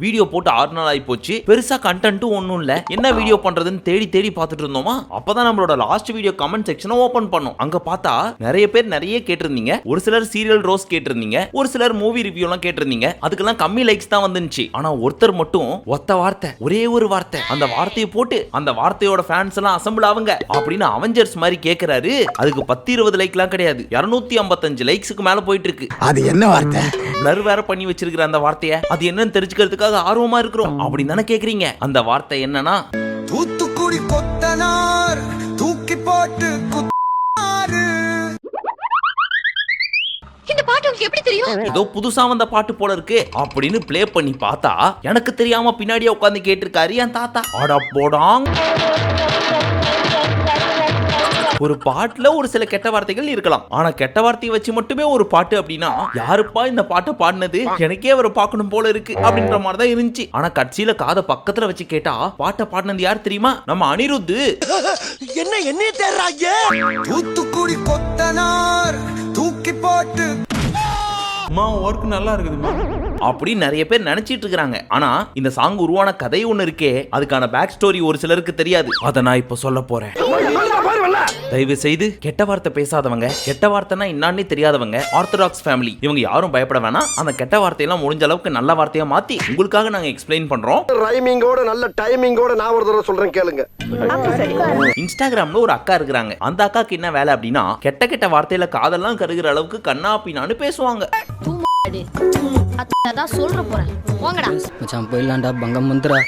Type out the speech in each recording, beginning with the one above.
Video போட்டு 6 நாள் ஆகி போச்சு. பெருசா கண்டென்ட்டும் ஒன்றும் இல்ல. என்ன வீடியோ பண்றதுன்னு தேடி பார்த்துட்டு இருந்தோமா, அப்பதான் நம்மளோட லாஸ்ட் வீடியோ கமெண்ட் செக்ஷனை ஓபன் பண்ணோம். அங்க பார்த்தா நிறைய பேர் நிறைய கேட்டிருந்தீங்க. ஒரு சிலர் சீரியல் ரோஸ் கேட்டிருந்தீங்க, ஒரு சிலர் மூவி ரிவ்யூ எல்லாம் கேட்டிருந்தீங்க. அதுக்கெல்லாம் கம்மி லைக்ஸ் தான் வந்துச்சு. ஆனா ஒருத்தர் மட்டும் ஒத்த வார்த்தை, ஒரே ஒரு வார்த்தை, அந்த வார்த்தையை போட்டு அந்த வார்த்தையோட ஃபேன்ஸ் எல்லாம் அசம்பிள் ஆவுங்க அப்படின்னு அவெஞ்சர்ஸ் மாதிரி கேக்குறாரு. அதுக்கு 10-20 லைக் எல்லாம் கிடையாது, 255 லைக்ஸ்க்கு மேல போயிட்டு இருக்கு. அது என்ன வார்த்தை? பிளர் வேற பண்ணி வச்சிருக்கிற அந்த வார்த்தையை அது என்னன்னு தெரிஞ்சுக்கிறதுக்காக ஆர்வமா இருக்கிறோம் அப்படின்னு தானே கேக்குறீங்க. அந்த வார்த்தை என்னன்னா, தூத்துக்குடி கொத்தனார் தூக்கி போட்டு இந்த பாட்டு உங்களுக்கு எப்படி தெரியும்? ஏதோ புதுசா வந்த பாட்டு போல இருக்கு அப்படின்னு ப்ளே பண்ணி பார்த்தா எனக்கு தெரியாம பின்னாடியே உட்கார்ந்து கேட்டிருக்காரு என் தாத்தா. அட போடாங். ஒரு பாட்டுல ஒரு சில கெட்ட வார்த்தைகள் இருக்கலாம், ஆனா கெட்ட வார்த்தையை வச்சு மட்டுமே ஒரு பாட்டு அப்படின்னா யாருப்பா இந்த பாட்டை பாடினது, எனக்கே அவரை பார்க்கணும் போல இருக்கு அப்படின்ற மாதிரி தான் இருந்துச்சு. ஆனா கட்சியில காதை பக்கத்துல வச்சு கேட்டா பாட்டை பாடினது யார் தெரியுமா? நம்ம அனிருத். என்ன தேர்றாங்க? தூத்துக்குடி கொத்தனார் தூக்கி போட்டு ஒர்க் நல்லா இருக்குதுமா அப்படி நிறைய பேர் நினைச்சிட்டு இருக்காங்க. ஆனா இந்த சாங் உருவான கதை ஒண்ணு இருக்கே, அதுக்கான பேக் ஸ்டோரி ஒரு சிலருக்கு தெரியாது. அத நான் இப்ப சொல்ல போறேன். தயவு செய்து கெட்ட வார்த்தை பேசாதவங்க, கெட்ட வார்த்தைனா என்னன்னு தெரியாதவங்க, ஆர்த்தடாக்ஸ் ஃபேமிலி, இவங்க யாரும் பயப்பட வேணாம். அந்த கெட்ட வார்த்தையெல்லாம் முடிஞ்ச அளவுக்கு நல்ல வார்த்தையா மாத்தி உங்களுக்காக நாங்க எக்ஸ்பிளைன் பண்றோம். ரைமிங்கோட நல்ல டைமிங்கோட நான் ஒரு தடவை சொல்றேன் கேளுங்க. இன்ஸ்டாகிராம்ல ஒரு அக்கா இருக்கிறாங்க. அந்த அக்காக்கு என்ன வேலை அப்படின்னா கெட்ட கெட்ட வார்த்தையில காதெல்லாம் கருகிற அளவுக்கு கண்ணா பின்னான்னு பேசுவாங்க.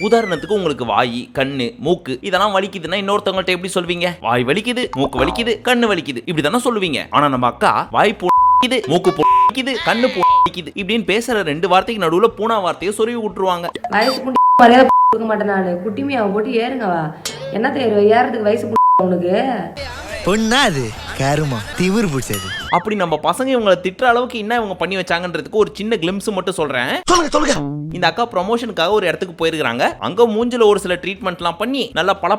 உதாரணத்துக்கு உங்களுக்கு வாய், கண்ணு, மூக்கு இதெல்லாம் வலிக்குதுன்னா இன்னொருத்தவங்கள்ட்ட எப்படி சொல்வீங்க? வாய் வலிக்குது, மூக்கு வலிக்குது, கண்ணு வலிக்குது இப்படிதானே சொல்லுவீங்க. ஆனா நம்ம அக்கா வாய் போக்குது, மூக்கு போக்குது, கண்ணு போக்குது இப்படின்னு பேசுற 2 வார்த்தைக்கு நடுவுல பூனா வார்த்தையை சொருவி விட்டுருவாங்க. மரியாதை கொடுக்க மாட்டேன் நானு. குட்டிமையாவை போட்டு ஏறுங்கவா. என்ன தெரியும் ஏறதுக்கு வயசு உனக்கு? பொண்ணா அது கருமா திமிரு பிடிச்சது. அப்படி நம்ம பசங்க இவங்களை திட்டுற அளவுக்கு என்ன இவங்க பண்ணி வச்சாங்கன்றதுக்கு ஒரு சின்ன கிளிம்ஸ் மட்டும் சொல்றேன். சொல்லுங்க. இந்த அக்கா ப்ரமோஷனுக்காக ஒரு இடத்துக்கு போயிருக்காங்க. அங்க மூஞ்சில ஒரு சில ட்ரீட்மெண்ட்லாம் பண்ணி நல்லா பல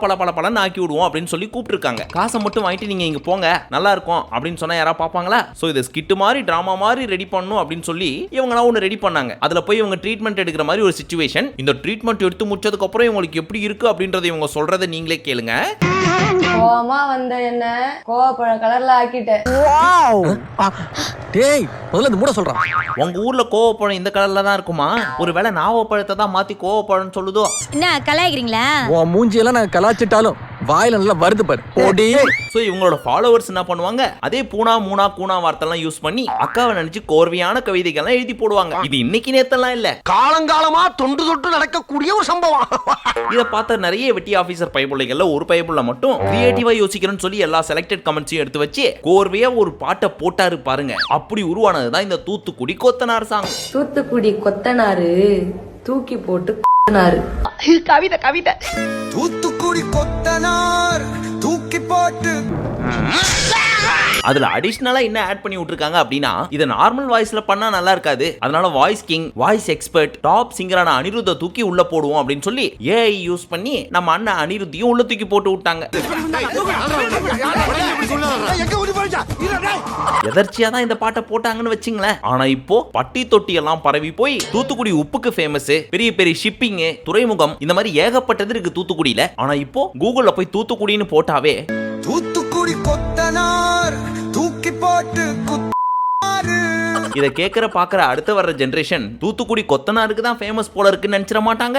ஆக்கி விடுவோம் அப்படின்னு சொல்லி கூப்பிட்டுருக்காங்க. காசை மட்டும் வாங்கிட்டு நீங்க இங்க போங்க நல்லா இருக்கும் அப்படின்னு சொன்னா யாரா பாப்பாங்களா? சோ இதை ஸ்கிட் மாதிரி டிராமா மாதிரி ரெடி பண்ணணும் அப்படின்னு சொல்லி இவங்கலாம் ஒன்று ரெடி பண்ணாங்க. அதுல போய் இவங்க ட்ரீட்மெண்ட் எடுக்கிற மாதிரி ஒரு சிச்சுவேஷன். இந்த ட்ரீட்மெண்ட் எடுத்து முடிச்சதுக்கு அப்புறம் இவங்களுக்கு எப்படி இருக்கு அப்படின்றத இவங்க சொல்றதை நீங்களே கேளுங்க. கோவமா வந்த என்ன கோவப்பழம் கலர்ல ஆக்கிட்டேன். டேய் முதல்ல மூட சொல்றான். உங்க ஊர்ல கோவப்பழம் இந்த கலர்ல தான் இருக்குமா? ஒருவேளை நாவப்பழத்தை தான் மாத்தி கோவப்பழம் சொல்லுதோ? என்ன கலாய்க்கிறீங்களா? உன் மூஞ்சியெல்லாம் நான் கலாச்சிட்டாலும் வாயில நல்லா வருது பாரு. ஓடி. சோ இவங்களோட ஃபாலோவர்ஸ் என்ன பண்ணுவாங்க? அதே பூனா மூனா கூனா வார்த்தைலாம் யூஸ் பண்ணி அக்காவை நினைச்சு கோர்வையான கவிதைகள்லாம் எழுதி போடுவாங்க. இது இன்னைக்கு நேத்தெல்லாம் இல்ல, காலங்காலமா தொண்டு தொட்டு நடக்கக்கூடிய ஒரு சம்பவம். இத பார்த்த நிறைய வெட்டி ஆபீசர் பைபிள்கள்ல ஒரு பைபிள்ல மட்டும் கிரியேட்டிவா யோசிக்கிறேன்னு சொல்லி எல்லா செலக்டட் கமெண்ட்ஸையும் எடுத்து வச்சு கோர்வையா ஒரு பாட்டை போட்டாரு பாருங்க. அப்படி உருவானதுதான் இந்த தூத்துக்குடி கொத்தனார் சாங். தூத்துக்குடி கொத்தனாரு தூக்கி போட்டு கவிதை. தூத்துக்குடி கொத்தனார் தூக்கி போட்டு. அதுல அடிஷனலா என்ன ஆட் பண்ணி விட்டுருக்காங்க அப்படின்னா, இதை நார்மல் வாய்ஸ்ல பண்ணா நல்லா இருக்காது, அதனால voice king, voice expert, top சிங்கரான அனிருத்த தூக்கி உள்ள போடுவோம் அப்படின்னு சொல்லி ஏஐ யூஸ் பண்ணி நம்ம அண்ணன் அனிருத்தையும் உள்ள தூக்கி போட்டு விட்டாங்க. எதர்ச்சியா தான் இந்த பாட்டை போட்டாங்கன்னு வச்சுங்களேன். ஆனா இப்போ பட்டி தொட்டி எல்லாம் பரவி போய் தூத்துக்குடி உப்புக்கு ஃபேமஸ், பெரிய பெரிய ஷிப்பிங், துறைமுகம் இந்த மாதிரி ஏகப்பட்டது இருக்கு தூத்துக்குடியில. ஆனா இப்போ கூகுள்ல போய் தூத்துக்குடின்னு போட்டாவே தூத்துக்குடி கொத்தனார் தூக்கி போட்டு இத கேக்குற பாக்குற அடுத்த வர்ற ஜெனரேஷன் தூத்துக்குடி கொத்தனாருக்கு தான் ஃபேமஸ் போல இருக்குன்னு நினைச்சிட மாட்டாங்க?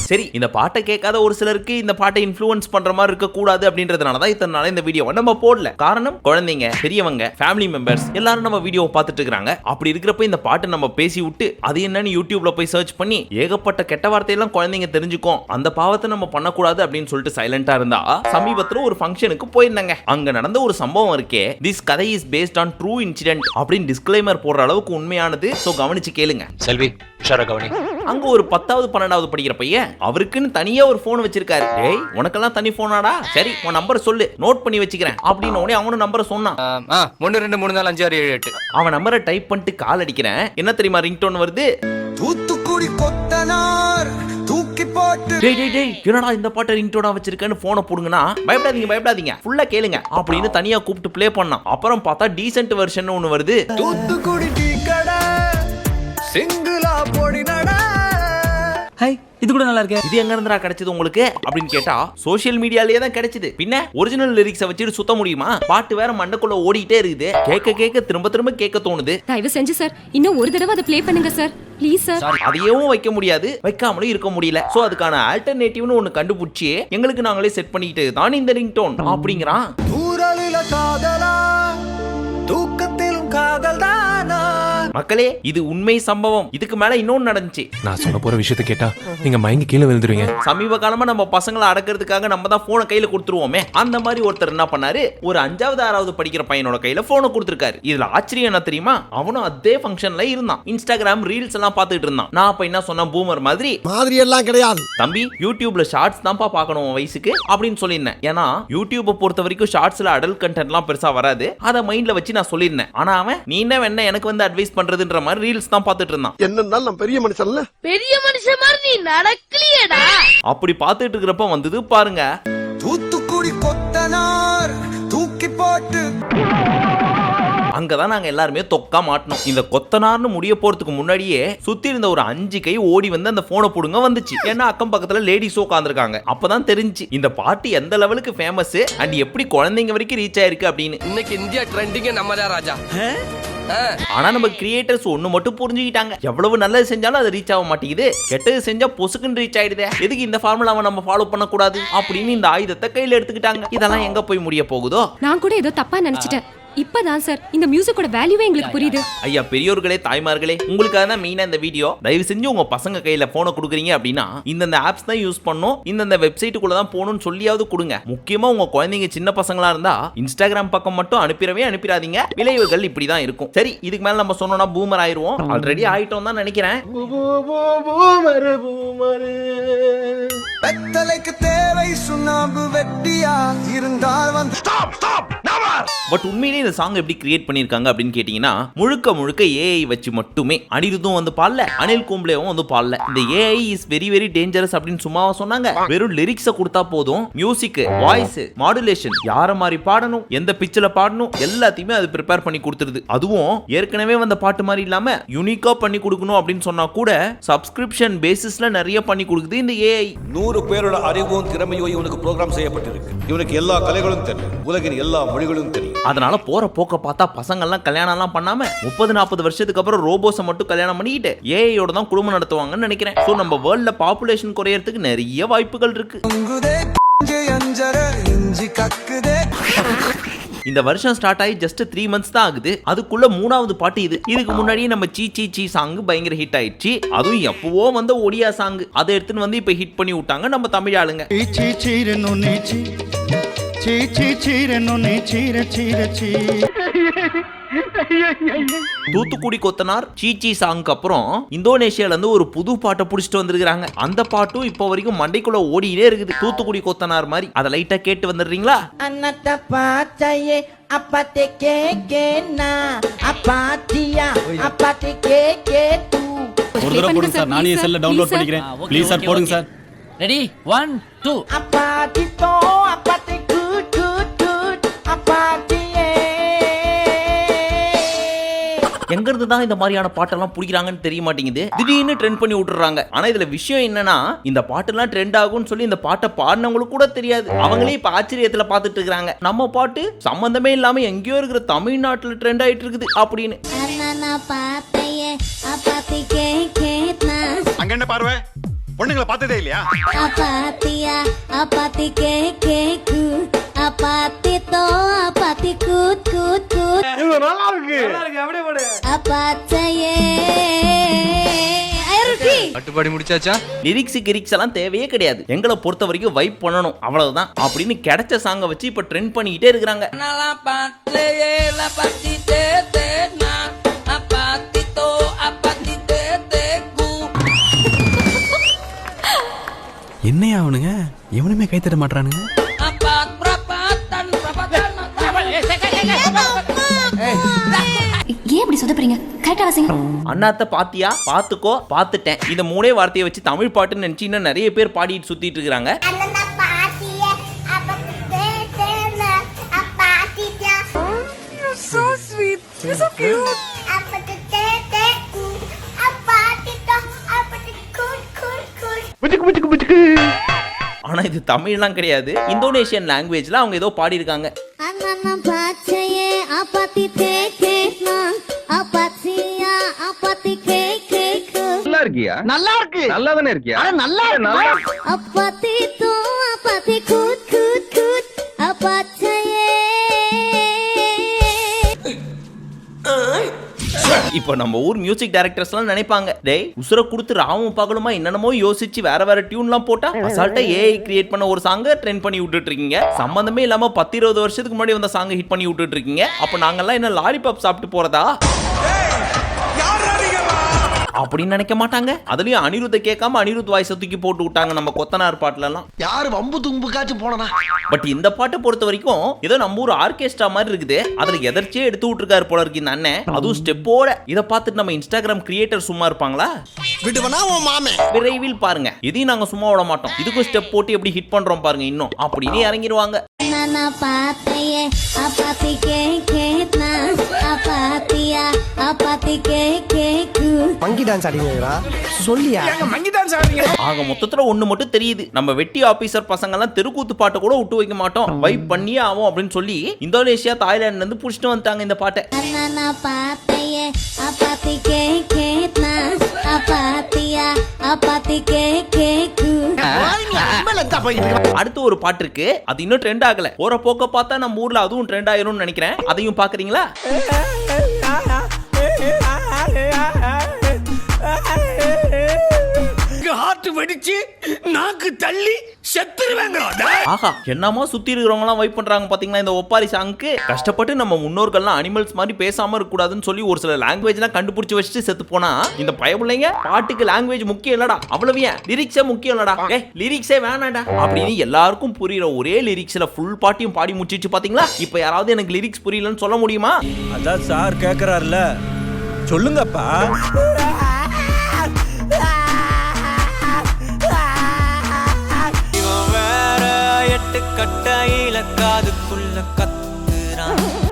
சரி, இந்த பாட்டை கேட்காத ஒரு சிலருக்கு இந்த பாட்டை இன்ஃப்ளூயன்ஸ் பண்ற மாதிரி இருக்க கூடாது அப்படின்றதுனால தான் இத்தனை நாள் இந்த வீடியோவை நம்ம போடல. காரணம், குழந்தைங்க, பெரியவங்க, ஃபேமிலி மெம்பர்ஸ் எல்லாரும் நம்ம வீடியோவை பார்த்துட்டு இருக்காங்க. அப்படி இருக்கிறப்ப இந்த பாட்டை நம்ம பேசி விட்டு அது என்னன்னு யூடியூப்ல போய் சர்ச் பண்ணி ஏகப்பட்ட கெட்ட வார்த்தையெல்லாம் குழந்தைங்க தெரிஞ்சுக்கும், அந்த பாவத்தை நம்ம பண்ணக்கூடாது அப்படின்னு சொல்லிட்டு சைலண்டா இருந்தா சமீபத்துல ஒரு ஃபங்க்ஷனுக்கு போயிருந்தாங்க. அங்க நடந்த ஒரு சம்பவம் இருக்கே, திஸ் கதை is based on true incident அப்படின்னு டிஸ்க்ளைமர் போடுற அளவுக்கு உண்மையானது. சோ கவனிச்சு கேளுங்க. செல்வி உஷாரா கவனி. அங்க ஒரு 10வது 12வது படிக்கிற பையன் அவருக்குன்னு தனியா ஒரு போன் வச்சிருக்காரு. ஏய் உனக்கெல்லாம் தனி போனாடா, சரி உன் நம்பர் சொல்லு நோட் பண்ணி வச்சுக்கிறேன் அப்படின்னு உடனே அவனும் நம்பரை சொன்னான். 1 2 3 4 5 6 7 8. அவன் நம்பரை டைப் பண்ணிட்டு கால் அடிக்கிறேன். என்ன தெரியுமா ரிங்டோன் வருது? தூத்துக்குடி கொத்தனார் தூக்கி போட்டு. டேய் என்னடா இந்த பாட்டை ரிங்டோனா வச்சிருக்கேன்னு போனை போடுங்கனா, பயப்படாதீங்க ஃபுல்லா கேளுங்க அப்படின்னு தனியா கூப்பிட்டு ப்ளே பண்ணான். அப்புறம் பார்த்தா டீசென்ட் வெர்ஷன் ஒன்னு வருது. தூத்துக்குடி டீ கடை சிங்கிளா போடி நட ஹாய் இது கூட நல்லா இருக்கே. இது எங்க இருந்துடா கிடைச்சது உங்களுக்கு அப்படின்னு கேட்டா சோஷியல் மீடியாலயே தான் கிடைச்சது. பின்ன ஒரிஜினல் லிரிக்ஸை வச்சுட்டு சுத்த முடியுமா? பாட்டு வேற மண்டக்குள்ள ஓடிட்டே இருக்குது. கேட்க கேட்க திரும்ப திரும்ப கேட்க தோணுது. தயவு செஞ்சு சார் இன்னும் ஒரு தடவை அதை ப்ளே பண்ணுங்க சார் ப்ளீஸ் சார். அதையும் வைக்க முடியாது, வைக்காமலும் இருக்க முடியல. சோ அதுக்கான ஆல்டர்னேட்டிவ்னு ஒன்னு கண்டுபிடிச்சி எங்களுக்கு நாங்களே செட் பண்ணிக்கிட்டு தான் இந்த ரிங்டோன் அப்படிங்கிறான். மக்களே இது உண்மை சம்பவம். இதுக்கு மேல இன்னொன்னு நடந்துச்சு. நான் சொல்ல போற விஷயத்தை கேட்டா நீங்க மயங்கி கீழே விழுந்துருவீங்க. சமீப காலமா நம்ம பசங்களை அடக்கிறதுக்காக நம்ம தான் போனை கையில கொடுத்துருவோமே. அந்த மாதிரி ஒருத்தர் என்ன பண்ணாரு, ஒரு 5வது 6வது படிக்கிற பையனோட கையில போனை கொடுத்துருக்காரு. இதுல ஆச்சரியம் என்ன தெரியுமா, அவனும் அதே ஃபங்க்ஷன்ல இருந்தான். இன்ஸ்டாகிராம் ரீல்ஸ் எல்லாம் பார்த்துட்டு இருந்தான். நான் அப்ப என்ன சொன்ன, பூமர் மாதிரி எல்லாம் கிடையாது தம்பி, யூடியூப்ல ஷார்ட்ஸ் தான்ப்பா பார்க்கணும் வயசுக்கு அப்படின்னு சொல்லியிருந்தேன். ஏன்னா யூடியூபை பொறுத்த வரைக்கும் ஷார்ட்ஸ்ல அடல்ட் கண்டென்ட்லாம் பெருசா வராது. அதை மைண்ட்ல வச்சு நான் சொல்லியிருந்தேன். ஆனா அவன் நீ என்ன எனக்கு வந்து அட்வைஸ் பண்றதுன்ற மாதிரி ரீல்ஸ் தான் பார்த்துட்டு இருந்தான். என்னன்னாலும் நான் பெரிய மனுஷன்ல, பெரிய மனுஷன் மாதிரி நீ நடக்கலையேடா. அப்படி பார்த்துட்டு இருக்கிறப்ப வந்தது பாருங்க, தூத்துக்குடி கொத்தனார் தூக்கி போட்டு. அங்கதான் நாங்க எல்லாருமே தொக்கா மாட்டணும். இந்த கொத்தனார்னு முடிய போறதுக்கு முன்னாடியே சுத்தி இருந்த ஒரு 5 கை ஓடி வந்து அந்த போனை புடுங்க வந்துச்சு. ஏன்னா அக்கம் பக்கத்துல லேடிஸோ உட்கார்ந்திருக்காங்க. அப்பதான் தெரிஞ்சு இந்த பாட்டு எந்த லெவலுக்கு ஃபேமஸ் அண்ட் எப்படி குழந்தைங்க வரைக்கும் ரீச் ஆயிருக்கு அப்படின்னு. இன்னைக்கு இந்தியா ட்ரெண்டிங் நம்ம தான் ராஜா. ஆனா நம்ம கிரியேட்டர்ஸ் ஒண்ணு மட்டும் புரிஞ்சுக்கிட்டாங்க, எவ்வளவு நல்லது செஞ்சாலும் அது ரீச் ஆக மாட்டேங்குது, கெட்டது செஞ்சா பொசுக்குன்னு ரீச் ஆயிடுதே, எதுக்கு இந்த ஃபார்முலாவை நம்ம ஃபாலோ பண்ணக்கூடாது அப்படின்னு இந்த ஆயுதத்தை கையில எடுத்துக்கிட்டாங்க. இதெல்லாம் எங்க போய் முடிய போகுதோ. நான் கூட ஏதோ தப்பா நினைச்சிட்டேன். இப்பதான் சார் இந்த மியூசிக்கோட வேல்யூவே எங்களுக்கு புரியுது. ஐயா பெரியோர்களே தாய்மார்களே, உங்களுக்காக தான் மெயினா இந்த வீடியோ. தயவு செஞ்சு உங்க பசங்க கையில போனை கொடுக்குறீங்க அப்படின்னா இந்த ஆப்ஸ் தான் யூஸ் பண்ணும், இந்த வெப்சைட்டுக்குள்ள தான் போகணும்னு சொல்லியாவது கொடுங்க. முக்கியமா உங்க குழந்தைங்க சின்ன பசங்களா இருந்தா இன்ஸ்டாகிராம் பக்கம் மட்டும் அனுப்பிடாதீங்க. விளைவுகள் இப்படிதான் இருக்கும். சரி, இதுக்கு மேல நம்ம சொன்னோம்னா பூமர் ஆயிருவோம். ஆல்ரெடி ஆயிட்டோம் தான் நினைக்கிறேன். வெத்தலைக்கு தேவை சுண்ணாம்பு வெட்டியா இருந்தால் வந்து பட் உண்மையிலேயே இந்த சாங் எப்படி கிரியேட் பண்ணிருக்காங்க அப்படின்னு கேட்டீங்கன்னா முழுக்க ஏஐ வச்சு மட்டுமே. அனிருத்தும் வந்து பாடல, அனில் கும்ப்ளேவும் வந்து பாடல. இந்த AI is very very dangerous அப்படின்னு சும்மாவா சொன்னாங்க? வெறும் லிரிக்ஸை கொடுத்தா போதும், மியூசிக், வாய்ஸ், மாடுலேஷன், யார மாதிரி பாடணும், எந்த பிச்சில் பாடணும் எல்லாத்தையுமே அது ப்ரிப்பேர் பண்ணி கொடுத்துருது. அதுவும் ஏற்கனவே வந்த பாட்டு மாதிரி இல்லாம யூனிக்கா பண்ணி கொடுக்கணும் அப்படின்னு சொன்னா கூட சப்ஸ்கிரிப்ஷன் பேசிஸ்ல நிறைய பண்ணி கொடுக்குது இந்த ஏஐ. 100 பேரோட அறிவும் திறமையோ இவனுக்கு ப்ரோக்ராம் செய்யப்பட்டிருக்கு. இவனுக்கு எல்லா கலைகளும் தெரியும், உலகின் எல்லா மொழிகளும் தெரியும். அதனால போற போக்க பார்த்தா பசங்க எல்லாம் கல்யாணம் எல்லாம் பண்ணாம 30-40 வருஷத்துக்கு அப்புறம் ரோபோஸை மட்டும் கல்யாணம் பண்ணிக்கிட்டு ஏஐயோட தான் குடும்பம் நடத்துவாங்கன்னு நினைக்கிறேன். சோ நம்ம வேர்ல்ட்ல பாப்புலேஷன் குறையறதுக்கு நிறைய வாய்ப்புகள் இருக்கு. இந்த வருஷம் ஸ்டார்ட் ஆகி ஜஸ்ட் 3 months தான் ஆகுது. அதுக்குள்ள 3வது பாட்டு இது. இதுக்கு முன்னாடியே நம்ம சீ சீ சீ சாங் பயங்கர ஹிட் ஆயிடுச்சு. அதுவும் எப்பவோ வந்த ஒடியா சாங், அதை எடுத்துன்னு வந்து இப்ப ஹிட் பண்ணி விட்டாங்க நம்ம தமிழ் ஆளுங்க. தூத்துக்குடி கொத்தனார் சீச்சி சாங்க்கு அப்புறம் இந்தோனேஷியால இருந்து ஒரு புது பாட்டை புடிச்சிட்டு வந்திருக்காங்க. அந்த பாட்டும் இப்போ வரைக்கும் மண்டைக்குள்ள ஓடிட்டே இருக்குது, தூத்துக்குடி கொத்தனார் மாதிரி. அதை லைட்டா கேட்டு வந்துடுறீங்களா? ஒரு தடவை போடுங்க சார், நானே செல்ல டவுன்லோட் பண்ணிக்கிறேன். ப்ளீஸ் சார் போடுங்க சார். ரெடி 1 2 எங்க இருந்து தான் இந்த மாதிரியான பாட்டெல்லாம் பிடிக்கிறாங்கன்னு தெரிய மாட்டேங்குது. திடீர்னு ட்ரெண்ட் பண்ணி விட்டுறாங்க. ஆனா இதுல விஷயம் என்னன்னா, இந்த பாட்டெல்லாம் ட்ரெண்ட் ஆகும்னு சொல்லி இந்த பாட்டை பாடினவங்களுக்கு கூட தெரியாது. அவங்களே இப்ப ஆச்சரியத்துல பாத்துட்டு இருக்காங்க, நம்ம பாட்டு சம்பந்தமே இல்லாம எங்கேயோ இருக்கிற தமிழ்நாட்டுல ட்ரெண்ட் ஆயிட்டு இருக்குது அப்படின்னு. அங்க என்ன பார்வை, பொண்ணுங்களை பார்த்ததே இல்லையா? அப்பாத்தியா அப்பாத்தி கேக்கு அப்பாத்தி தோ அப்பாத்தி கூத் கூத் கூத். இது நல்லா இருக்கு, அப்படியே போடு. அப்பாத்தையே கட்டுப்பாடி முடிச்சாச்சா? லிரிக்ஸ் கிரிக்ஸ் எல்லாம் தேவையே கிடையாது. எங்களை பொறுத்த வரைக்கும் வைப் பண்ணணும், அவ்வளவுதான் அப்படின்னு கிடைச்ச சாங்க வச்சு இப்ப ட்ரெண்ட் பண்ணிக்கிட்டே இருக்கிறாங்க. என்னையா அவனுங்க எவனுமே கை தட்ட மாட்டானுங்க. ஏன் இப்படி சொதப்புறீங்க? கரெக்டா வாசிங்க. அண்ணாத்த பாத்தியா, பாத்துக்கோ, பாத்துட்டேன். இந்த 3 வார்த்தையை வச்சு தமிழ் பாட்டுன்னு நினைச்சு இன்னும் நிறைய பேர் பாடிட்டு சுத்திட்டு இருக்காங்க. So sweet. You're so cute. ஆனா இது தமிழ்லாம் கிடையாது, இந்தோனேஷியன் லாங்குவேஜ்ல அவங்க ஏதோ பாடி இருக்காங்க. நல்லா இருக்கியா? நல்லா இருக்கு. நல்லா தானே இருக்கியா? நல்லா இப்போ நம்ம ஊர் மியூசிக் டைரக்டர்ஸ்லாம் நினைப்பாங்க, டேய் உசுர கொடுத்து ராவும் பகலுமா என்னென்னமோ யோசிச்சு வேற வேற டியூன்லாம் போட்டா அசால்ட்டா ஏஐ கிரியேட் பண்ண ஒரு சாங்கை ட்ரெண்ட் பண்ணி விட்டுட்டு இருக்கீங்க. சம்பந்தமே இல்லாம 10-20 வருஷத்துக்கு முன்னாடி வந்த சாங்கை ஹிட் பண்ணி விட்டுட்டு இருக்கீங்க. அப்ப நாங்கெல்லாம் என்ன லாலிபாப் சாப்பிட்டு போறதா அப்படின்னு நினைக்க மாட்டாங்க. அதுலயும் அனிருத்தை கேட்காம அனிருத் வாய்ஸை தூக்கி போட்டு விட்டாங்க நம்ம கொத்தனார் பாட்டுல எல்லாம். யாரு வம்பு தும்புக்காச்சும் போனா. பட் இந்த பாட்டை பொறுத்த வரைக்கும் ஏதோ நம்ம ஊர் ஆர்கெஸ்ட்ரா மாதிரி இருக்குது. அதுல எதர்ச்சியே எடுத்து விட்டுருக்காரு போல இருக்கு இந்த அண்ணன், அதுவும் ஸ்டெப்போட. இதை பார்த்துட்டு நம்ம இன்ஸ்டாகிராம் கிரியேட்டர் சும்மா இருப்பாங்களா? விடுவனா உன் மாமே. விரைவில் பாருங்க, இதையும் நாங்க சும்மா விட மாட்டோம், இதுக்கும் ஸ்டெப் போட்டு எப்படி ஹிட் பண்றோம் பாருங்க இன்னும் அப்படின்னு இறங்கிடுவாங்க. மங்கி டான்ஸ் ஆடிங்களா சொல்லியா? Monkey dance ஆடுறீங்க. ஆக மொத்தத்துல ஒண்ணு மட்டும் தெரியுது, நம்ம வெட்டி ஆபீசர் பசங்க எல்லாம் தெருக்கூத்து பாட்டை கூட விட்டு வைக்க மாட்டோம், வைப் பண்ணியே ஆகும் அப்படின்னு சொல்லி இந்தோனேஷியா தாய்லாந்துல இருந்து புடிச்சிட்டு வந்துட்டாங்க இந்த பாட்டை. அடுத்து ஒரு பாட்டு இருக்கு, அது இன்னும் ட்ரெண்ட் ஆகல. போற போக்க பார்த்தா நம்ம ஊர்ல அதுவும் ட்ரெண்ட் ஆயிரும்னு நினைக்கிறேன். அதையும் பாக்குறீங்களா? ஹார்ட் வெடிச்சு நாக்கு தள்ளி செத்துருவேங்க. ஆஹா, என்னமா சுத்தி இருக்கிறவங்க எல்லாம் வைப் பண்றாங்க பாத்தீங்களா இந்த ஒப்பாரி சாங்க்கு. கஷ்டப்பட்டு நம்ம முன்னோர்கள்லாம் அனிமல்ஸ் மாதிரி பேசாம இருக்க கூடாதுன்னு சொல்லி ஒரு சில லாங்குவேஜ் எல்லாம் கண்டுபிடிச்சு வச்சுட்டு செத்து போனா இந்த பயபிள்ளைங்க பாட்டுக்கு லாங்குவேஜ் முக்கியம் இல்லடா, அவ்வளவு ஏன் லிரிக்ஸே முக்கியம் இல்லடா, லிரிக்ஸே வேணாடா அப்படின்னு எல்லாருக்கும் புரியுற ஒரே லிரிக்ஸ்ல ஃபுல் பாட்டையும் பாடி முடிச்சிச்சு பாத்தீங்களா. இப்ப யாராவது எனக்கு லிரிக்ஸ் புரியலன்னு சொல்ல முடியுமா? அதான் சார் கேக்குறாருல, சொல்லுங்கப்பா.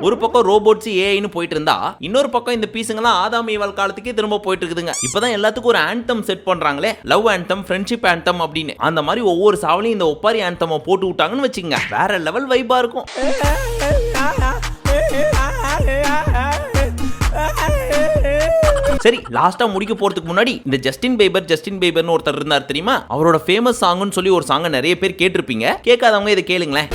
ஒரு பக்கம் ரோபோட்ஸ் ஏஐன்னு போயிட்டு இருந்தா, இன்னொரு பக்கம் இந்த பீஸுங்கெல்லாம் ஆதாம் ஈவால் காலத்துக்கே திரும்ப போயிட்டு இருக்குதுங்க. இப்பதான் எல்லாத்துக்கும் ஒரு ஆந்தம் செட் பண்றாங்களே, லவ் ஆந்தம், ஃப்ரெண்ட்ஷிப் ஆந்தம் அப்படின்னு. அந்த மாதிரி ஒவ்வொரு சாவலையும் இந்த ஒப்பாரி ஆந்தம் போட்டு விட்டாங்கன்னு வச்சுங்க, வேற லெவல் வைபா இருக்கும். சரி, லாஸ்டா முடிக்க போறதுக்கு முன்னாடி இந்த ஜஸ்டின் பீபர்னு ஒருத்தர் இருந்தார் தெரியுமா, அவரோட ஃபேமஸ் சாங்னு சொல்லி ஒரு சாங்க நிறைய பேர் கேட்டிருப்பீங்க. கேட்காதவங்க இதை கேளுங்களேன்.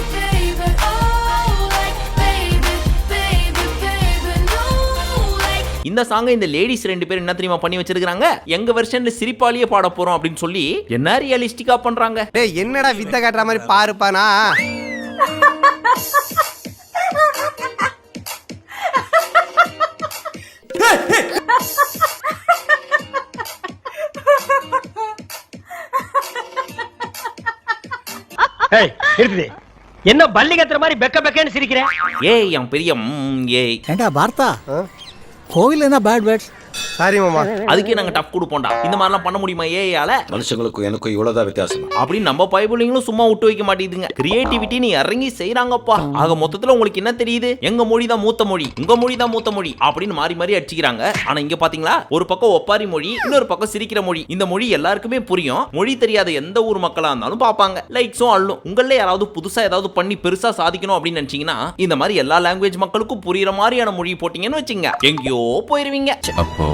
இந்த சாங்க இந்த லேடிஸ் 2 பேர் என்ன தெரியுமா பண்ணி வச்சிருக்காங்க, எங்க வெர்ஷன்ல சிரிப்பாலியே பாட போறோம் அப்படின்னு சொல்லி என்ன ரியலிஸ்டிக்கா பண்றாங்க. டேய் என்னடா வித்த காட்டுற மாதிரி பாருப்பானா. என்ன பள்ளி கத்துற மாதிரி பெக்க பெக்கன்னு சிரிக்கிறேன்? ஏய் என் பெரிய ஏய். ஏண்டா பார்த்தா கோவில் என்ன பேட் வேர்ட்ஸ்? சாரி மாமா. அதுக்கே நாங்க டஃப் கொடுப்போம்டா. இந்த மாதிரிலாம் பண்ண முடியுமா ஏஐயால? மனுஷங்களுக்கும் எனக்கும் இவ்வளவுதான் வித்தியாசம் அப்படின்னு நம்ம பைபிளிங்களும் சும்மா விட்டு வைக்க மாட்டேங்குதுங்க. கிரியேட்டிவிட்டின்னு இறங்கி செய்யறாங்கப்பா. ஆக மொத்தத்துல உங்களுக்கு என்ன தெரியுது, எங்க மொழி தான் மூத்த மொழி, உங்க மொழி தான் மூத்த மொழி அப்படின்னு மாறி மாறி அடிச்சுக்கிறாங்க. ஆனா இங்க பாத்தீங்களா, ஒரு பக்கம் ஒப்பாரி மொழி, இன்னொரு பக்கம் சிரிக்கிற மொழி. இந்த மொழி எல்லாருக்குமே புரியும். மொழி தெரியாத எந்த ஊர் மக்களா இருந்தாலும் பாப்பாங்க, லைக்ஸும் அள்ளும். உங்கள யாராவது புதுசா ஏதாவது பண்ணி பெருசா சாதிக்கணும் அப்படின்னு நினைச்சீங்கன்னா இந்த மாதிரி எல்லா லாங்குவேஜ் மக்களுக்கும் புரியுற மாதிரியான மொழி போட்டீங்கன்னு வச்சுங்க, எங்கேயோ போயிருவீங்க. அப்போ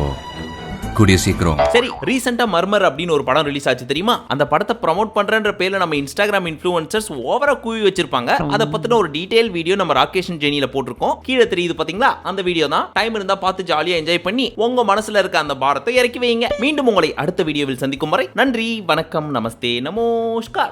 கூடிய சீக்கிரம். சரி, ரீசெண்டா மர்மர் அப்படின்னு ஒரு படம் ரிலீஸ் ஆச்சு தெரியுமா? அந்த படத்தை ப்ரமோட் பண்றன்ற பேர்ல நம்ம இன்ஸ்டாகிராம் இன்ஃப்ளூயன்சர்ஸ் ஓவரா கூவி வச்சிருப்பாங்க. அதை பத்தின ஒரு டீடைல் வீடியோ நம்ம ராகேஷ் ஜெனியில போட்டிருக்கோம். கீழே தெரியுது பாத்தீங்களா, அந்த வீடியோ தான். டைம் இருந்தா பார்த்து ஜாலியா என்ஜாய் பண்ணி உங்க மனசுல இருக்க அந்த பாரத்தை இறக்கி வைங்க. மீண்டும் உங்களை அடுத்த வீடியோவில் சந்திக்கும் வரை நன்றி, வணக்கம், நமஸ்தே, நமஸ்கார்.